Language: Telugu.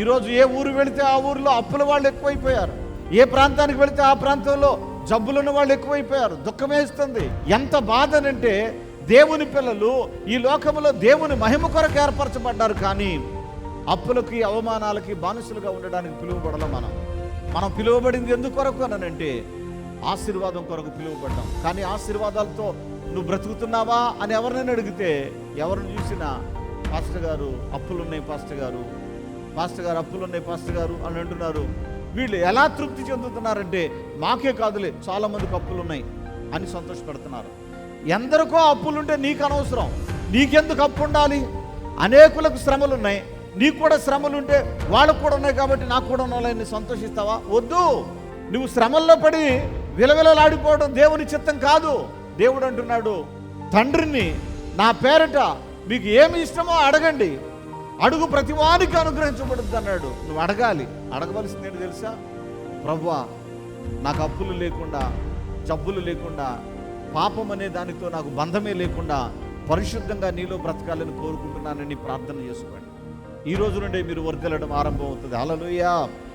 ఈరోజు ఏ ఊరు వెళితే ఆ ఊరిలో అప్పుల వాళ్ళు ఎక్కువైపోయారు. ఏ ప్రాంతానికి వెళితే ఆ ప్రాంతంలో జబ్బులున్న వాళ్ళు ఎక్కువైపోయారు. దుఃఖమేస్తుంది. ఎంత బాధనంటే దేవుని పిల్లలు ఈ లోకంలో దేవుని మహిమ కొరకు ఏర్పరచబడ్డారు, కానీ అప్పులకి అవమానాలకి బానిసలుగా ఉండడానికి పిలువబడలో మనం పిలువబడింది ఎందుకు కొరకు అనంటే ఆశీర్వాదం కొరకు పిలువబడ్డాం. కానీ ఆశీర్వాదాలతో నువ్వు బ్రతుకుతున్నావా అని ఎవరినైనా అడిగితే, ఎవరిని చూసినా పాస్టర్ గారు అప్పులున్నాయి, పాస్టర్ గారు అప్పులున్నాయి పాస్టర్ గారు అని అంటున్నారు. వీళ్ళు ఎలా తృప్తి చెందుతున్నారంటే, మాకే కాదులే చాలా మందికి అప్పులున్నాయి అని సంతోషపెడుతున్నారు. ఎందరికో అప్పులుంటే నీకు అనవసరం, నీకెందుకు అప్పు ఉండాలి? అనేకులకు శ్రమలు ఉన్నాయి, నీకు కూడా శ్రమలు ఉంటే వాళ్ళకు కూడా ఉన్నాయి కాబట్టి నాకు కూడా ఉన్నాయని సంతోషిస్తావా? వద్దు. నువ్వు శ్రమల్లో పడి విలవిలలాడిపోవడం దేవుని చిత్తం కాదు. దేవుడు అంటున్నాడు, తండ్రిని నా పేరట మీకు ఏమి ఇష్టమో అడగండి, అడుగు ప్రతివానికి అనుగ్రహించబడుద్ది అన్నాడు. నువ్వు అడగాలి. అడగవలసింది ఏంటి తెలుసా? ప్రభువా, నాకు అప్పులు లేకుండా, జబ్బులు లేకుండా, పాపం అనే దానితో నాకు బంధమే లేకుండా పరిశుద్ధంగా నీలో బ్రతకాలని కోరుకుంటున్నానని ప్రార్థన చేసుకోండి. ఈ రోజు నుండే మీరు వర్ధిల్లడం ఆరంభం అవుతుంది. హల్లెలూయా.